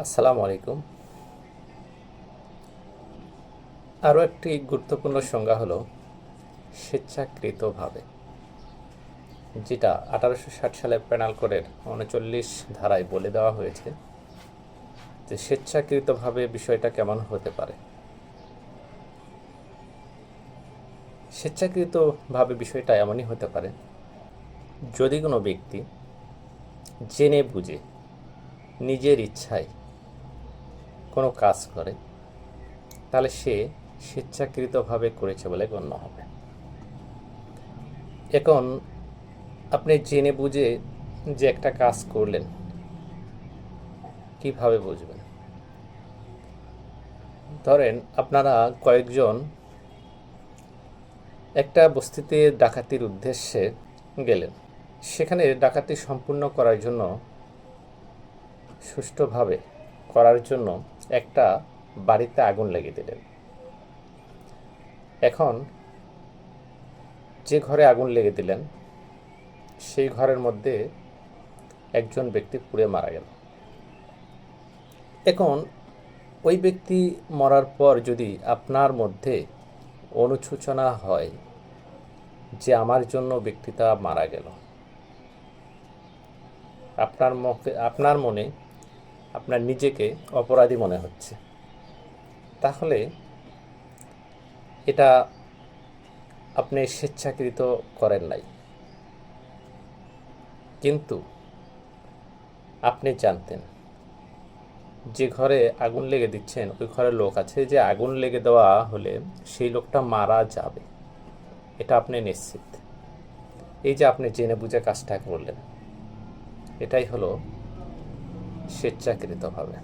আসসালামু আলাইকুম। আরও একটি গুরুত্বপূর্ণ সংজ্ঞা হলো স্বেচ্ছাকৃতভাবে, যেটা 1860 সালে পেনাল কোডের 39 ধারায় বলে দেওয়া হয়েছে যে স্বেচ্ছাকৃতভাবে বিষয়টা কেমন হতে পারে। স্বেচ্ছাকৃতভাবে বিষয়টা এমনই হতে পারে যদি কোনো ব্যক্তি জেনে বুঝে নিজের ইচ্ছায় কোনো কাজ করে, তাহলে সে স্বেচ্ছাকৃতভাবে করেছে বলে গণ্য হবে। এখন আপনি জেনে বুঝে যে একটা কাজ করলেন, কিভাবে বুঝবেন? ধরেন আপনারা কয়েকজন একটা বস্তিতে ডাকাতির উদ্দেশ্যে গেলেন। সেখানে ডাকাতি সম্পূর্ণ করার জন্য, সুষ্ঠুভাবে করার জন্য একটা বাড়িতে আগুন লেগে দিলেন। এখন যে ঘরে আগুন লেগে দিলেন সেই ঘরের মধ্যে একজন ব্যক্তি পুড়ে মারা গেল। এখন ওই ব্যক্তি মরার পর যদি আপনার মধ্যে অনুশোচনা হয় যে আমার জন্য ব্যক্তিটা মারা গেল, আপনার মনে আপনার নিজেকে অপরাধী মনে হচ্ছে, তাহলে এটা আপনি স্বেচ্ছাকৃত করেন নাই, কিন্তু আপনি জানতেন যে ঘরে আগুন লেগে দিচ্ছেন ওই ঘরের লোক আছে, যে আগুন লেগে দেওয়া হলে সেই লোকটা মারা যাবে, এটা আপনি নিশ্চিত। এই যে আপনি জেনে বুঝে কাজটা করলেন, এটাই হলো স্বেচ্ছাকৃতভাবে।